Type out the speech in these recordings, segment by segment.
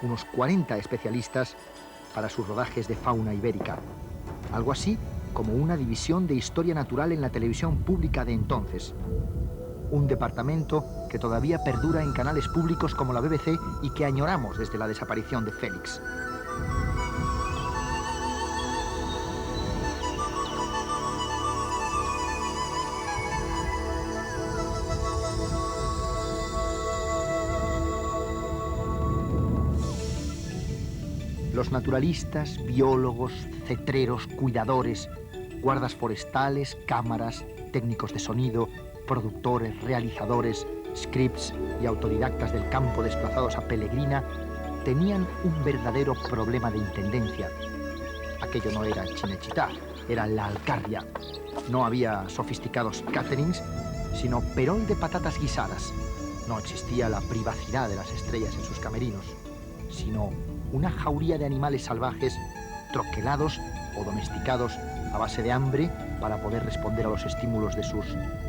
unos 40 especialistas para sus rodajes de fauna ibérica. Algo así como una división de historia natural en la televisión pública de entonces. Un departamento que todavía perdura en canales públicos como la BBC y que añoramos desde la desaparición de Félix. Los naturalistas, biólogos, cetreros, cuidadores, guardas forestales, cámaras, técnicos de sonido, productores, realizadores, scripts y autodidactas del campo desplazados a Pellegrina tenían un verdadero problema de intendencia. Aquello no era Cinecittà, era la Alcarria. No había sofisticados caterings, sino perol de patatas guisadas. No existía la privacidad de las estrellas en sus camerinos, sino una jauría de animales salvajes, troquelados o domesticados a base de hambre para poder responder a los estímulos de sus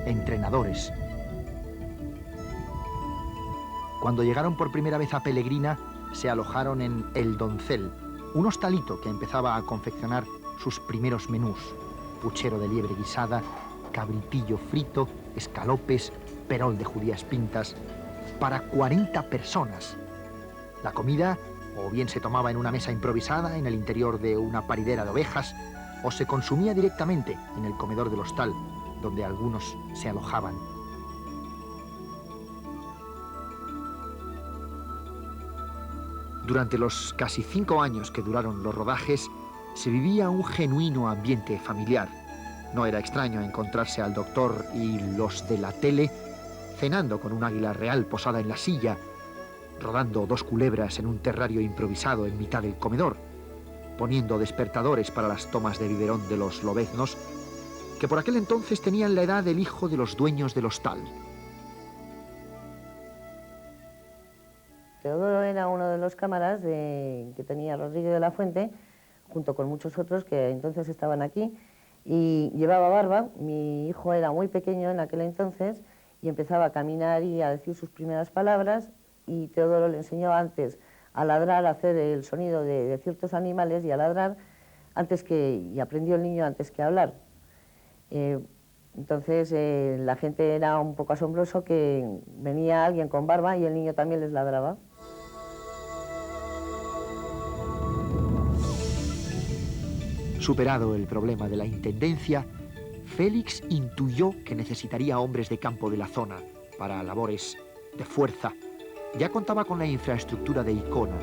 entrenadores. Cuando llegaron por primera vez a Pellegrina, se alojaron en El Doncel, un hostalito que empezaba a confeccionar sus primeros menús: puchero de liebre guisada, cabritillo frito, escalopes, perol de judías pintas, para 40 personas. La comida o bien se tomaba en una mesa improvisada en el interior de una paridera de ovejas, o se consumía directamente en el comedor del hostal, donde algunos se alojaban. Durante los casi 5 años que duraron los rodajes, se vivía un genuino ambiente familiar. No era extraño encontrarse al doctor y los de la tele cenando con un águila real posada en la silla, rodando 2 culebras en un terrario improvisado en mitad del comedor, poniendo despertadores para las tomas de biberón de los lobeznos, que por aquel entonces tenían la edad del hijo de los dueños del hostal. Teodoro era uno de los cámaras que tenía Rodríguez de la Fuente, junto con muchos otros que entonces estaban aquí, y llevaba barba. Mi hijo era muy pequeño en aquel entonces y empezaba a caminar y a decir sus primeras palabras, y Teodoro le enseñó antes a ladrar, a hacer el sonido de ciertos animales y a ladrar, y aprendió el niño antes que a hablar. Entonces la gente era un poco asombroso que venía alguien con barba y el niño también les ladraba. Superado el problema de la intendencia, Félix intuyó que necesitaría hombres de campo de la zona para labores de fuerza. Ya contaba con la infraestructura de Icona,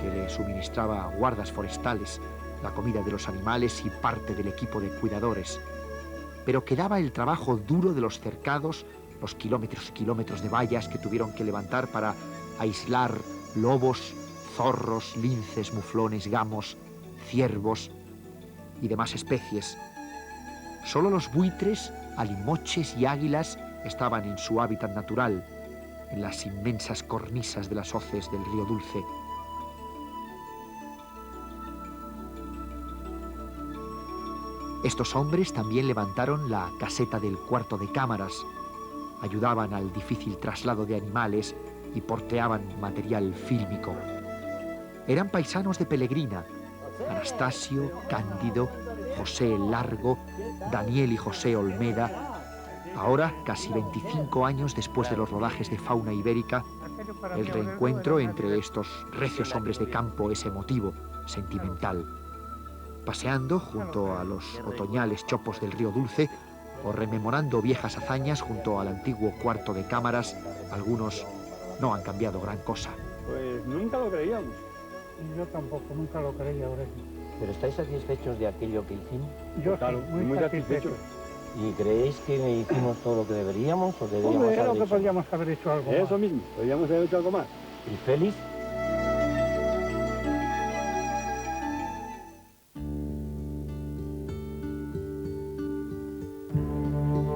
que le suministraba guardas forestales, la comida de los animales y parte del equipo de cuidadores. Pero quedaba el trabajo duro de los cercados, los kilómetros y kilómetros de vallas que tuvieron que levantar para aislar lobos, zorros, linces, muflones, gamos, ciervos y demás especies. Solo los buitres, alimoches y águilas estaban en su hábitat natural, en las inmensas cornisas de las hoces del río Dulce. Estos hombres también levantaron la caseta del cuarto de cámaras, ayudaban al difícil traslado de animales y porteaban material fílmico. Eran paisanos de Pellegrina: Anastasio, Cándido, José el Largo, Daniel y José Olmeda. Ahora, casi 25 años después de los rodajes de fauna ibérica, el reencuentro entre estos recios hombres de campo es emotivo, sentimental. Paseando junto a los otoñales chopos del río Dulce o rememorando viejas hazañas junto al antiguo cuarto de cámaras, algunos no han cambiado gran cosa. Pues nunca lo creíamos. Yo tampoco, nunca lo creía ahora sí. ¿Pero estáis satisfechos de aquello que hicimos? Yo Claro, sí, muy satisfecho. ¿Y creéis que hicimos todo lo que deberíamos o deberíamos Hombre, era haber lo que hecho? podíamos haber hecho algo Eso más. mismo, podríamos haber hecho algo más. ¿Y Félix?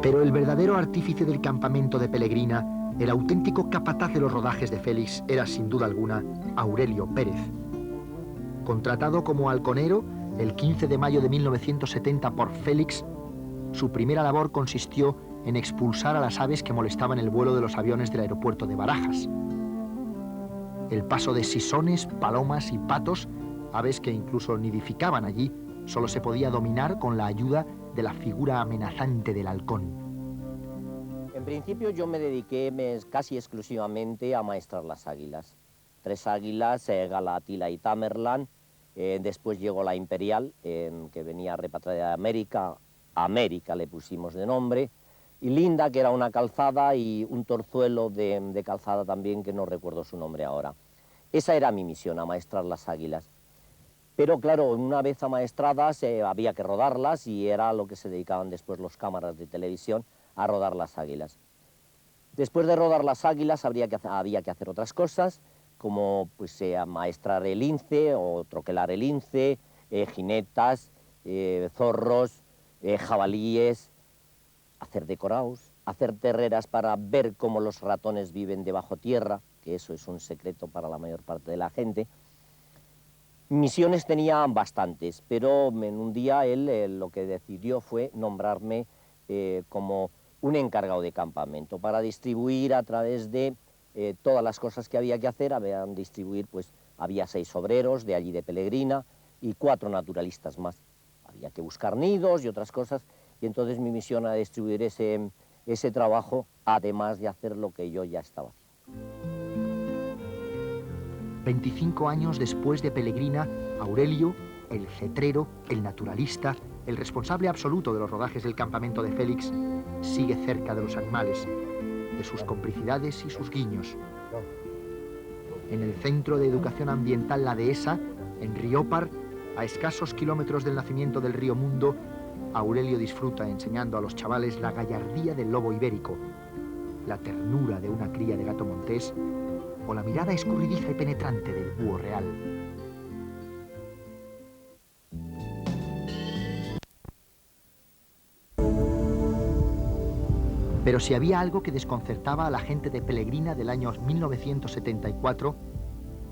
Pero el verdadero artífice del campamento de Pellegrina, el auténtico capataz de los rodajes de Félix, era sin duda alguna Aurelio Pérez. Contratado como halconero el 15 de mayo de 1970 por Félix, su primera labor consistió en expulsar a las aves que molestaban el vuelo de los aviones del aeropuerto de Barajas. El paso de sisones, palomas y patos, aves que incluso nidificaban allí, solo se podía dominar con la ayuda de la figura amenazante del halcón. En principio yo me dediqué casi exclusivamente a amaestrar las águilas. 3 águilas, Galatila y Tamerlán. Después llegó la Imperial, que venía repatriada de América. América le pusimos de nombre. Y Linda, que era una calzada, y un torzuelo de calzada también, que no recuerdo su nombre ahora. Esa era mi misión, amaestrar las águilas. Pero claro, una vez amaestradas había que rodarlas, y era lo que se dedicaban después los cámaras de televisión, a rodar las águilas. Después de rodar las águilas había que hacer otras cosas, como pues, amaestrar el lince o troquelar el lince, jinetas, zorros, jabalíes, hacer decorados, hacer terreras para ver cómo los ratones viven debajo tierra, que eso es un secreto para la mayor parte de la gente. Misiones tenía bastantes, pero en un día él lo que decidió fue nombrarme como un encargado de campamento para distribuir a través de todas las cosas que había que hacer. Había 6 obreros de allí de Pelegrina y 4 naturalistas más. Había que buscar nidos y otras cosas, y entonces mi misión era distribuir ese trabajo, además de hacer lo que yo ya estaba haciendo. 25 años después de Pelegrina, Aurelio, el cetrero, el naturalista, el responsable absoluto de los rodajes del campamento de Félix, sigue cerca de los animales, de sus complicidades y sus guiños. En el Centro de Educación Ambiental La Dehesa, en Riópar, a escasos kilómetros del nacimiento del río Mundo, Aurelio disfruta enseñando a los chavales la gallardía del lobo ibérico, la ternura de una cría de gato montés o la mirada escurridiza y penetrante del búho real. Pero si había algo que desconcertaba a la gente de Pelegrina del año 1974,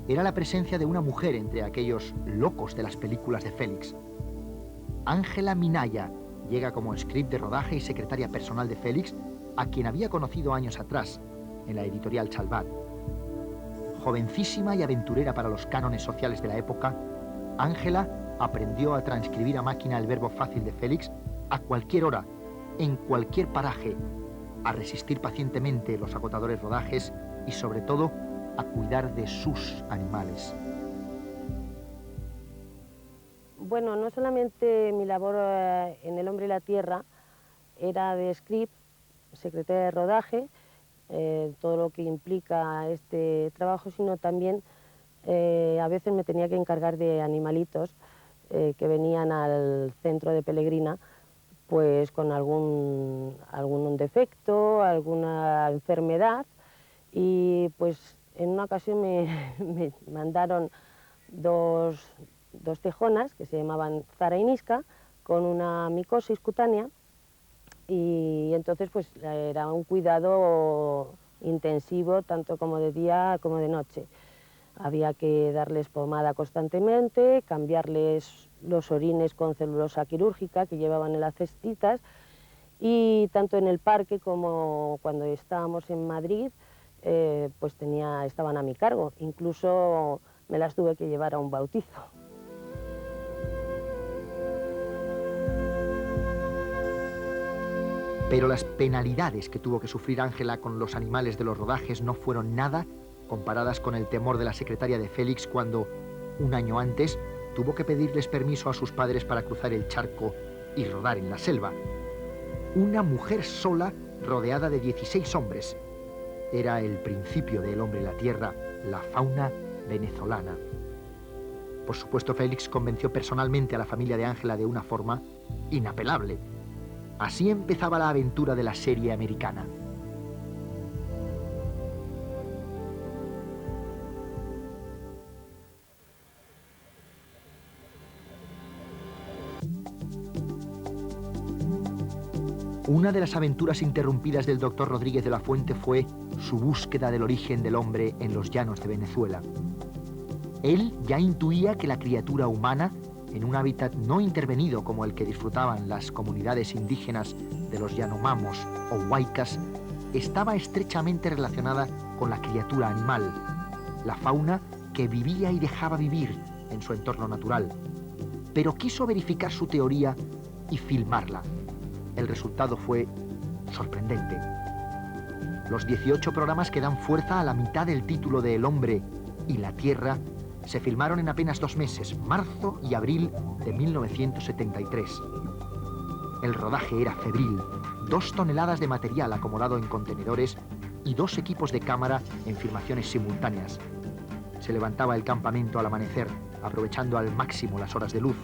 era la presencia de una mujer entre aquellos locos de las películas de Félix. Ángela Minaya llega como script de rodaje y secretaria personal de Félix, a quien había conocido años atrás, en la editorial Chalbat. Jovencísima y aventurera para los cánones sociales de la época, Ángela aprendió a transcribir a máquina el verbo fácil de Félix a cualquier hora, en cualquier paraje, a resistir pacientemente los agotadores rodajes y, sobre todo, a cuidar de sus animales. Bueno, no solamente mi labor en El hombre y la tierra era de script, secretaria de rodaje, todo lo que implica este trabajo, sino también a veces me tenía que encargar de animalitos que venían al centro de Pelegrina pues con algún defecto, alguna enfermedad, y pues en una ocasión me mandaron dos tejonas que se llamaban Zara y Niska, con una micosis cutánea, y entonces pues era un cuidado intensivo tanto como de día como de noche. Había que darles pomada constantemente, cambiarles los orines con celulosa quirúrgica que llevaban en las cestitas, y tanto en el parque como cuando estábamos en Madrid pues estaban a mi cargo. Incluso me las tuve que llevar a un bautizo. Pero las penalidades que tuvo que sufrir Ángela con los animales de los rodajes no fueron nada comparadas con el temor de la secretaria de Félix cuando, un año antes, tuvo que pedirles permiso a sus padres para cruzar el charco y rodar en la selva. Una mujer sola rodeada de 16 hombres. Era el principio del hombre y la tierra, la fauna venezolana. Por supuesto, Félix convenció personalmente a la familia de Ángela de una forma inapelable. Así empezaba la aventura de la serie americana. Una de las aventuras interrumpidas del doctor Rodríguez de la Fuente fue su búsqueda del origen del hombre en los llanos de Venezuela. Él ya intuía que la criatura humana, en un hábitat no intervenido como el que disfrutaban las comunidades indígenas de los Yanomamos o Huaycas, estaba estrechamente relacionada con la criatura animal, la fauna que vivía y dejaba vivir en su entorno natural. Pero quiso verificar su teoría y filmarla. El resultado fue sorprendente. Los 18 programas que dan fuerza a la mitad del título de El hombre y la tierra se filmaron en apenas 2 meses, marzo y abril de 1973. El rodaje era febril, 2 toneladas de material acomodado en contenedores y 2 equipos de cámara en filmaciones simultáneas. Se levantaba el campamento al amanecer, aprovechando al máximo las horas de luz,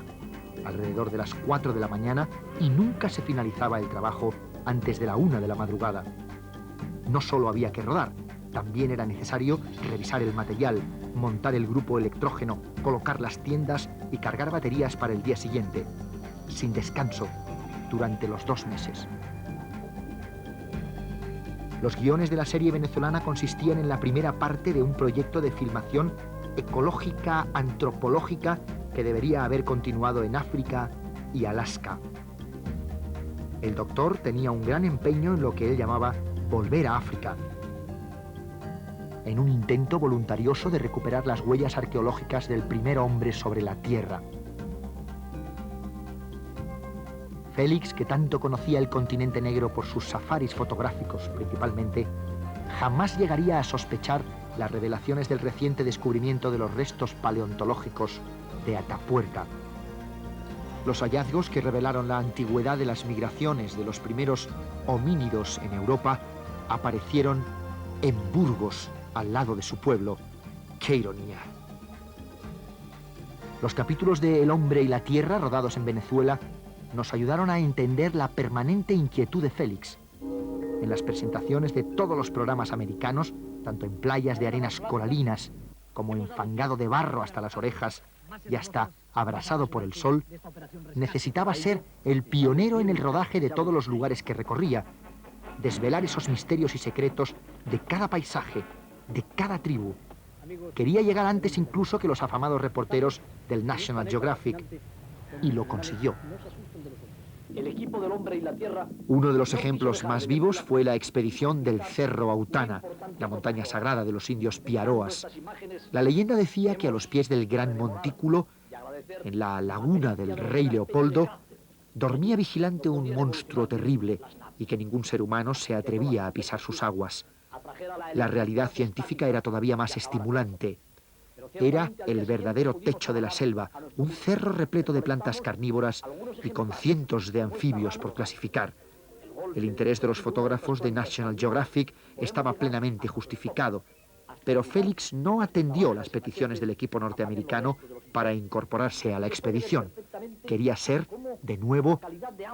alrededor de las 4 de la mañana, y nunca se finalizaba el trabajo antes de la 1 de la madrugada. No solo había que rodar, también era necesario revisar el material, montar el grupo electrógeno, colocar las tiendas y cargar baterías para el día siguiente, sin descanso, durante los 2 meses. Los guiones de la serie venezolana consistían en la primera parte de un proyecto de filmación ecológica, antropológica, que debería haber continuado en África y Alaska. El doctor tenía un gran empeño en lo que él llamaba volver a África, en un intento voluntarioso de recuperar las huellas arqueológicas del primer hombre sobre la Tierra. Félix, que tanto conocía el continente negro por sus safaris fotográficos principalmente, jamás llegaría a sospechar las revelaciones del reciente descubrimiento de los restos paleontológicos de Atapuerca. Los hallazgos que revelaron la antigüedad de las migraciones de los primeros homínidos en Europa aparecieron en Burgos, al lado de su pueblo. ¡Qué ironía! Los capítulos de El hombre y la tierra, rodados en Venezuela, nos ayudaron a entender la permanente inquietud de Félix. En las presentaciones de todos los programas americanos, tanto en playas de arenas coralinas, como enfangado de barro hasta las orejas y hasta abrasado por el sol, necesitaba ser el pionero en el rodaje de todos los lugares que recorría, desvelar esos misterios y secretos de cada paisaje, de cada tribu. Quería llegar antes incluso que los afamados reporteros del National Geographic, y lo consiguió. El equipo del hombre y la tierra. Uno de los ejemplos más vivos fue la expedición del Cerro Autana, la montaña sagrada de los indios Piaroas. La leyenda decía que a los pies del Gran Montículo, en la laguna del Rey Leopoldo, dormía vigilante un monstruo terrible y que ningún ser humano se atrevía a pisar sus aguas. La realidad científica era todavía más estimulante. Era el verdadero techo de la selva, un cerro repleto de plantas carnívoras y con cientos de anfibios por clasificar. El interés de los fotógrafos de National Geographic estaba plenamente justificado, pero Félix no atendió las peticiones del equipo norteamericano para incorporarse a la expedición. Quería ser, de nuevo,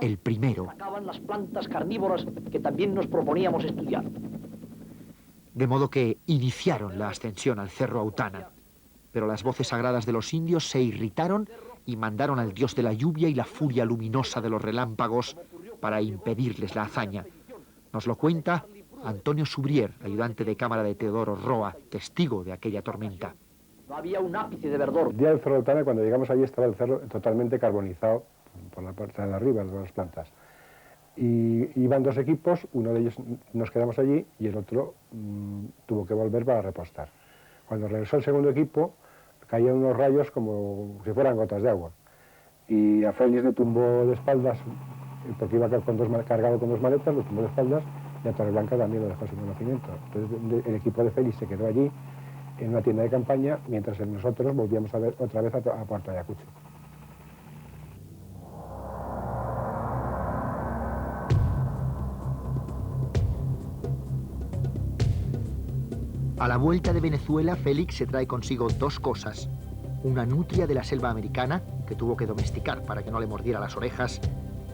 el primero. Atacaban las plantas carnívoras que también nos proponíamos estudiar. De modo que iniciaron la ascensión al Cerro Autana. Pero las voces sagradas de los indios se irritaron y mandaron al dios de la lluvia y la furia luminosa de los relámpagos para impedirles la hazaña. Nos lo cuenta Antonio Subrier, ayudante de cámara de Teodoro Roa, testigo de aquella tormenta. No había un ápice de verdor. El día del Cerro Autana, cuando llegamos allí, estaba el cerro totalmente carbonizado por la parte de arriba de las plantas. Y iban 2 equipos, uno de ellos nos quedamos allí y el otro tuvo que volver para repostar. Cuando regresó el segundo equipo, caían unos rayos como si fueran gotas de agua. Y a Félix le tumbó de espaldas, porque iba cargado con 2 maletas, le tumbó de espaldas, y a Torreblanca también lo dejó sin conocimiento. Entonces el equipo de Félix se quedó allí, en una tienda de campaña, mientras nosotros volvíamos a ver otra vez a Puerto Ayacucho. A la vuelta de Venezuela, Félix se trae consigo 2 cosas. Una nutria de la selva americana, que tuvo que domesticar para que no le mordiera las orejas,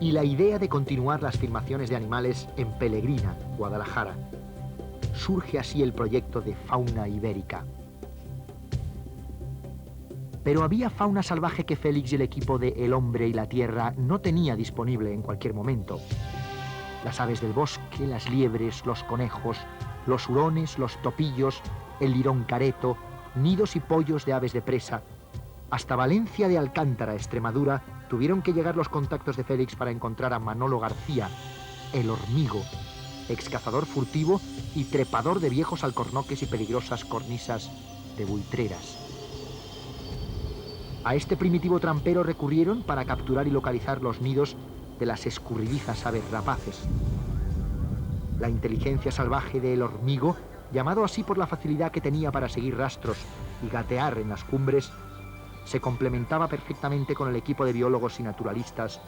y la idea de continuar las filmaciones de animales en Pelegrina, Guadalajara. Surge así el proyecto de Fauna Ibérica. Pero había fauna salvaje que Félix y el equipo de El hombre y la tierra no tenía disponible en cualquier momento. Las aves del bosque, las liebres, los conejos, los hurones, los topillos, el lirón careto, nidos y pollos de aves de presa. Hasta Valencia de Alcántara, Extremadura, tuvieron que llegar los contactos de Félix para encontrar a Manolo García, el hormigo, excavador furtivo y trepador de viejos alcornoques y peligrosas cornisas de buitreras. A este primitivo trampero recurrieron para capturar y localizar los nidos de las escurridizas aves rapaces. La inteligencia salvaje del hormigo, llamado así por la facilidad que tenía para seguir rastros y gatear en las cumbres, se complementaba perfectamente con el equipo de biólogos y naturalistas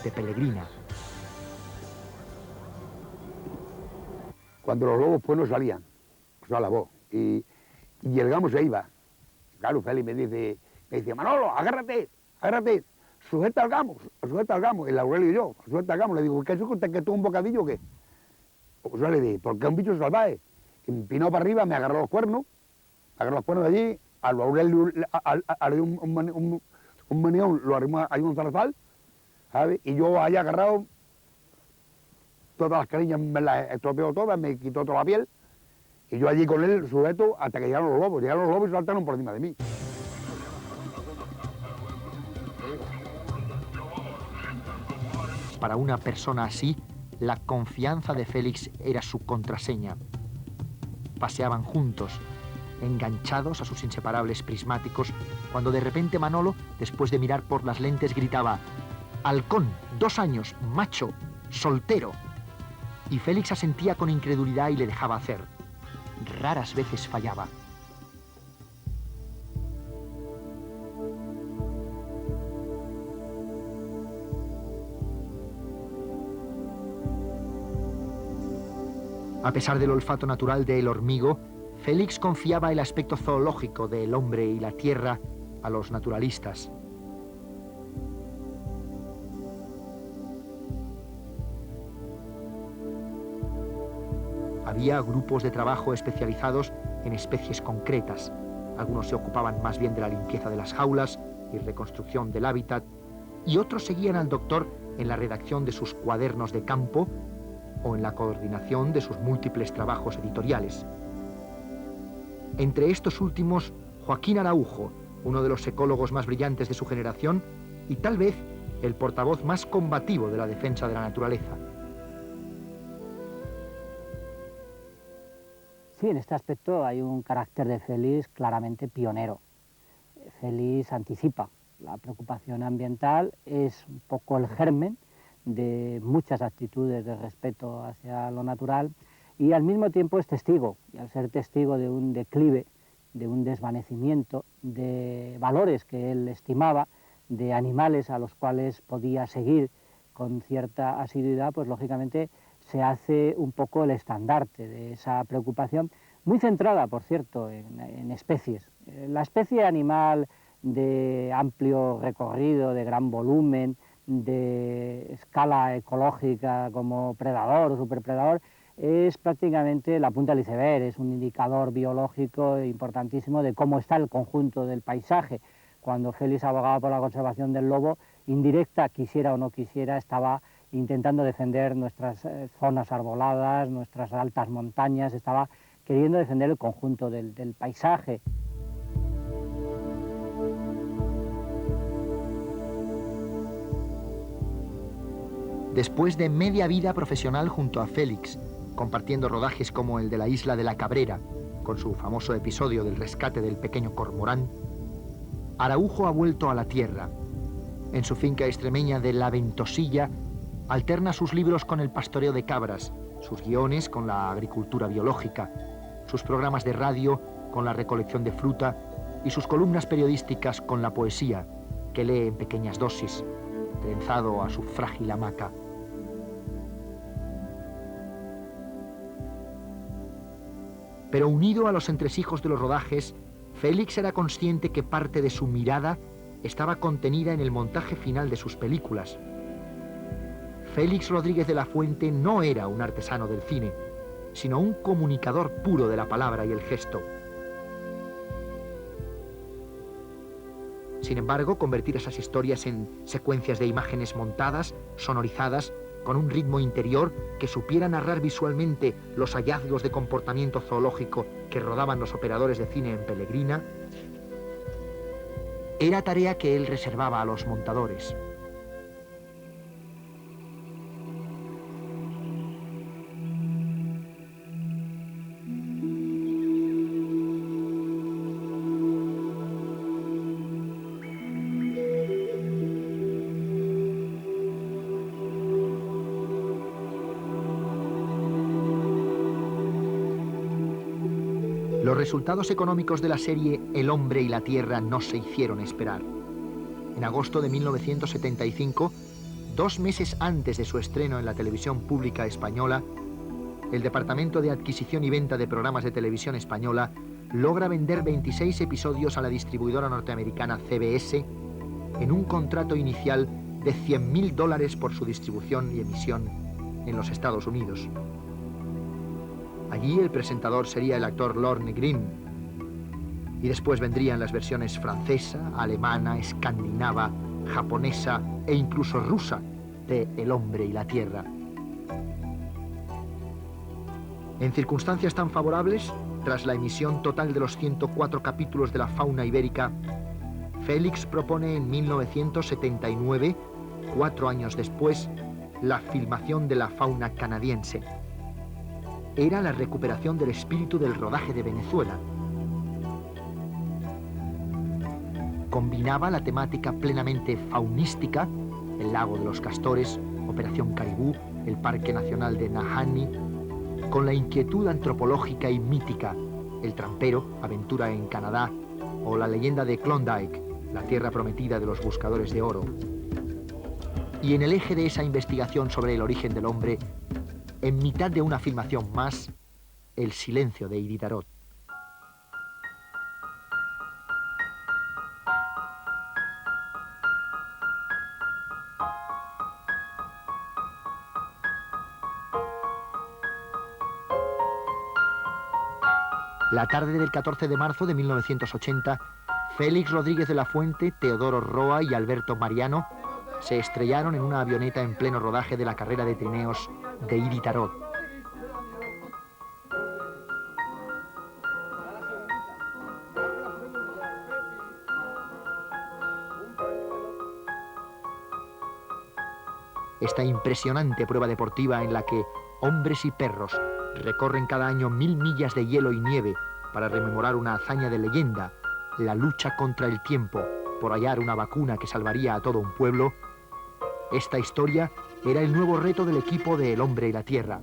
de Pellegrina. Cuando los lobos pues no salían, pues a la voz, y el gamo se iba. Claro, Félix me dice, Manolo, agárrate, sujeta al gamo, el Aurelio y yo, sujeta al gamo. Le digo, ¿qué es usted que tú un bocadillo o qué? Pues yo le dije, porque es un bicho salvaje. Y me empinó para arriba, me agarró los cuernos de allí, al Aurelio le di un manión, lo arrimó ahí un zarzal, ¿sabes? Y yo ahí agarrado, todas las cariñas me las estropeó todas, me quitó toda la piel, y yo allí con él sujeto hasta que llegaron los lobos. Llegaron los lobos y saltaron por encima de mí. Para una persona así, la confianza de Félix era su contraseña. Paseaban juntos, enganchados a sus inseparables prismáticos, cuando de repente Manolo, después de mirar por las lentes, gritaba: «Halcón, 2 años, macho, soltero». Y Félix asentía con incredulidad y le dejaba hacer. Raras veces fallaba. A pesar del olfato natural del hormigo, Félix confiaba el aspecto zoológico del hombre y la tierra a los naturalistas. Había grupos de trabajo especializados en especies concretas. Algunos se ocupaban más bien de la limpieza de las jaulas y reconstrucción del hábitat, y otros seguían al doctor en la redacción de sus cuadernos de campo o en la coordinación de sus múltiples trabajos editoriales. Entre estos últimos, Joaquín Araujo, uno de los ecólogos más brillantes de su generación y tal vez el portavoz más combativo de la defensa de la naturaleza. Sí, en este aspecto hay un carácter de Félix claramente pionero. Félix anticipa la preocupación ambiental, es un poco el germen de muchas actitudes de respeto hacia lo natural y al mismo tiempo es testigo, y al ser testigo de un declive, de un desvanecimiento, de valores que él estimaba, de animales a los cuales podía seguir con cierta asiduidad, pues lógicamente se hace un poco el estandarte de esa preocupación, muy centrada, por cierto, en especies. La especie animal de amplio recorrido, de gran volumen, de escala ecológica como predador o superpredador, es prácticamente la punta del iceberg, es un indicador biológico importantísimo de cómo está el conjunto del paisaje. Cuando Félix abogaba por la conservación del lobo, indirecta, quisiera o no quisiera, estaba intentando defender nuestras zonas arboladas, nuestras altas montañas, estaba queriendo defender el conjunto del paisaje. Después de media vida profesional junto a Félix, compartiendo rodajes como el de la isla de la Cabrera, con su famoso episodio del rescate del pequeño cormorán, Araujo ha vuelto a la tierra. En su finca extremeña de La Ventosilla, alterna sus libros con el pastoreo de cabras, sus guiones con la agricultura biológica, sus programas de radio con la recolección de fruta y sus columnas periodísticas con la poesía, que lee en pequeñas dosis, trenzado a su frágil hamaca. Pero unido a los entresijos de los rodajes, Félix era consciente que parte de su mirada estaba contenida en el montaje final de sus películas. Félix Rodríguez de la Fuente no era un artesano del cine, sino un comunicador puro de la palabra y el gesto. Sin embargo, convertir esas historias en secuencias de imágenes montadas, sonorizadas, con un ritmo interior que supiera narrar visualmente los hallazgos de comportamiento zoológico que rodaban los operadores de cine en Pellegrina, era tarea que él reservaba a los montadores. resultados económicos de la serie El hombre y la tierra no se hicieron esperar. En agosto de 1975, 2 meses antes de su estreno en la televisión pública española, el Departamento de Adquisición y Venta de Programas de Televisión Española logra vender 26 episodios a la distribuidora norteamericana CBS en un contrato inicial de $100.000 por su distribución y emisión en los Estados Unidos. Allí el presentador sería el actor Lorne Greene, y después vendrían las versiones francesa, alemana, escandinava, japonesa e incluso rusa de El hombre y la tierra. En circunstancias tan favorables, tras la emisión total de los 104 capítulos de la fauna ibérica, Félix propone en 1979, 4 años después, la filmación de la fauna canadiense. Era la recuperación del espíritu del rodaje de Venezuela. Combinaba la temática plenamente faunística, el lago de los castores, Operación Caribú, el Parque Nacional de Nahanni, con la inquietud antropológica y mítica, El trampero, Aventura en Canadá, o la leyenda de Klondike, la tierra prometida de los buscadores de oro. Y en el eje de esa investigación sobre el origen del hombre, en mitad de una filmación más, El silencio de Iditarod. La tarde del 14 de marzo de 1980, Félix Rodríguez de la Fuente, Teodoro Roa y Alberto Mariano se estrellaron en una avioneta en pleno rodaje de la carrera de trineos de Iditarod. Esta impresionante prueba deportiva en la que hombres y perros recorren cada año 1000 millas de hielo y nieve para rememorar una hazaña de leyenda, la lucha contra el tiempo por hallar una vacuna que salvaría a todo un pueblo. Esta historia era el nuevo reto del equipo de El hombre y la tierra.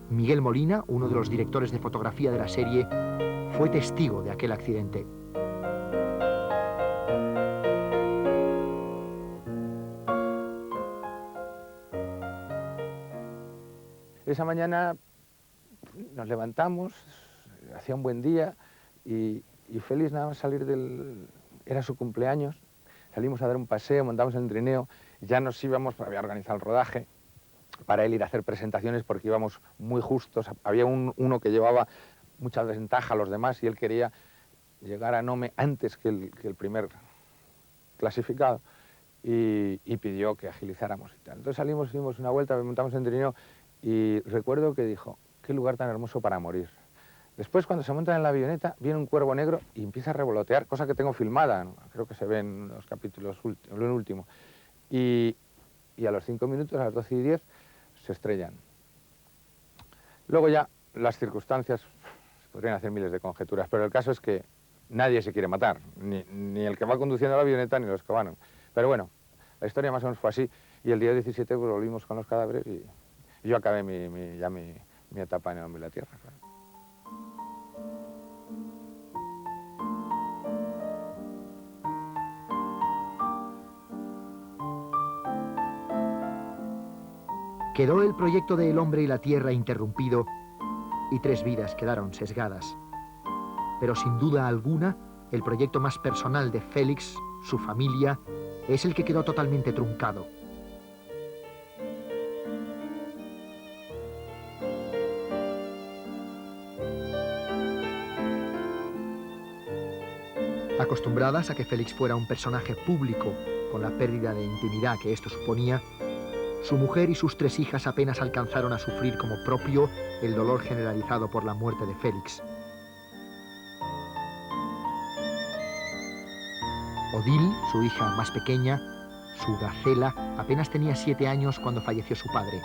Miguel Molina, uno de los directores de fotografía de la serie, fue testigo de aquel accidente. Esa mañana nos levantamos, hacía un buen día y Félix nada más salir era su cumpleaños, salimos a dar un paseo, montamos el trineo, ya nos íbamos, había organizado el rodaje para él ir a hacer presentaciones porque íbamos muy justos, había uno que llevaba mucha ventaja a los demás y él quería llegar a Nome antes que el primer clasificado y pidió que agilizáramos y tal. Entonces salimos, dimos una vuelta, montamos el trineo y recuerdo que dijo, qué lugar tan hermoso para morir. Después, cuando se montan en la avioneta, viene un cuervo negro y empieza a revolotear, cosa que tengo filmada, ¿no? Creo que se ve en los capítulos, en el último. Y a los 5 minutos, a las 12:10, se estrellan. Luego ya, las circunstancias, se podrían hacer miles de conjeturas, pero el caso es que nadie se quiere matar, ni el que va conduciendo la avioneta, ni los que van. Pero bueno, la historia más o menos fue así, y el día 17 pues, volvimos con los cadáveres y yo acabé mi etapa en El hombre y la tierra. Claro. Quedó el proyecto de El hombre y la tierra interrumpido y 3 vidas quedaron sesgadas. Pero sin duda alguna, el proyecto más personal de Félix, su familia, es el que quedó totalmente truncado. Acostumbradas a que Félix fuera un personaje público, con la pérdida de intimidad que esto suponía, su mujer y sus 3 hijas apenas alcanzaron a sufrir como propio el dolor generalizado por la muerte de Félix. Odile, su hija más pequeña, su Gacela, apenas tenía 7 años cuando falleció su padre.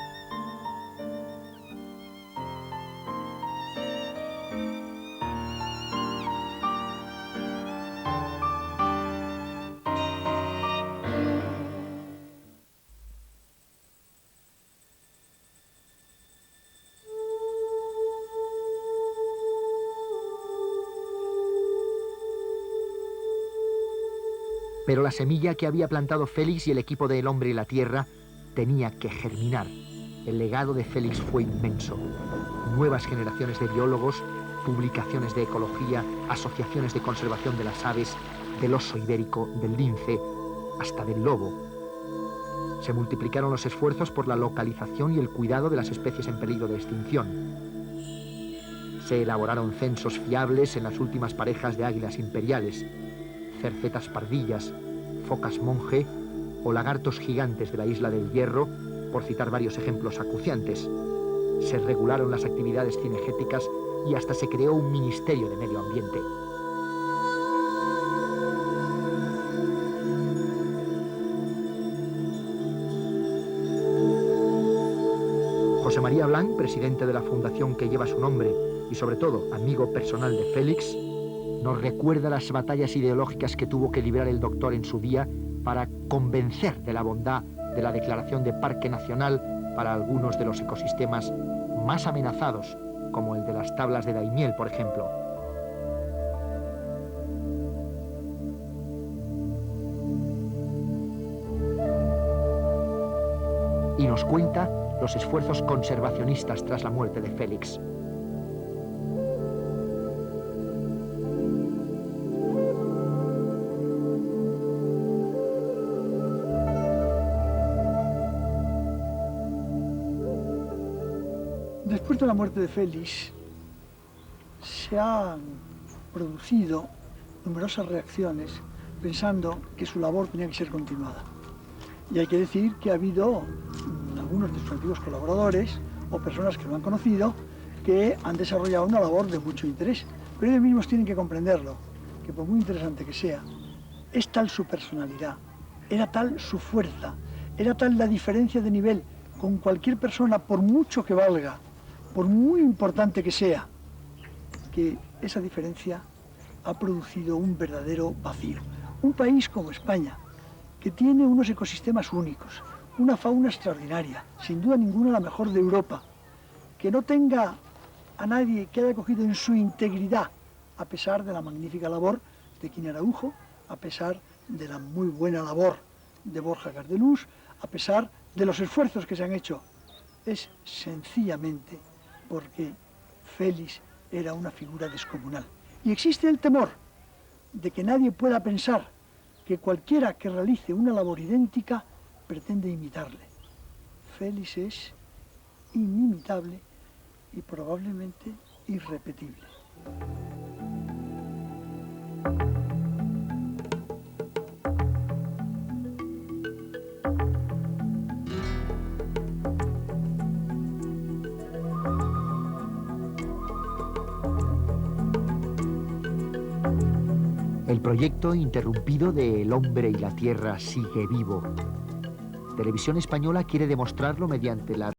Pero la semilla que había plantado Félix y el equipo de El Hombre y la Tierra tenía que germinar. El legado de Félix fue inmenso. Nuevas generaciones de biólogos, publicaciones de ecología, asociaciones de conservación de las aves, del oso ibérico, del lince, hasta del lobo. Se multiplicaron los esfuerzos por la localización y el cuidado de las especies en peligro de extinción. Se elaboraron censos fiables en las últimas parejas de águilas imperiales, cercetas pardillas, focas monje o lagartos gigantes de la Isla del Hierro, por citar varios ejemplos acuciantes. Se regularon las actividades cinegéticas y hasta se creó un Ministerio de Medio Ambiente. José María Blanc, presidente de la fundación que lleva su nombre y sobre todo amigo personal de Félix, nos recuerda las batallas ideológicas que tuvo que librar el doctor en su día para convencer de la bondad de la declaración de Parque Nacional para algunos de los ecosistemas más amenazados, como el de las tablas de Daimiel, por ejemplo. Y nos cuenta los esfuerzos conservacionistas tras la muerte de Félix. Después de la muerte de Félix, se han producido numerosas reacciones pensando que su labor tenía que ser continuada. Y hay que decir que ha habido algunos de sus antiguos colaboradores o personas que lo han conocido que han desarrollado una labor de mucho interés. Pero ellos mismos tienen que comprenderlo, que por muy interesante que sea, es tal su personalidad, era tal su fuerza, era tal la diferencia de nivel con cualquier persona, por mucho que valga, por muy importante que sea, que esa diferencia ha producido un verdadero vacío. Un país como España, que tiene unos ecosistemas únicos, una fauna extraordinaria, sin duda ninguna la mejor de Europa, que no tenga a nadie que haya cogido en su integridad, a pesar de la magnífica labor de Quino Araujo, a pesar de la muy buena labor de Borja Gardelús, a pesar de los esfuerzos que se han hecho, es sencillamente porque Félix era una figura descomunal. Y existe el temor de que nadie pueda pensar que cualquiera que realice una labor idéntica pretende imitarle. Félix es inimitable y probablemente irrepetible. El proyecto interrumpido de El Hombre y la Tierra sigue vivo. Televisión Española quiere demostrarlo mediante la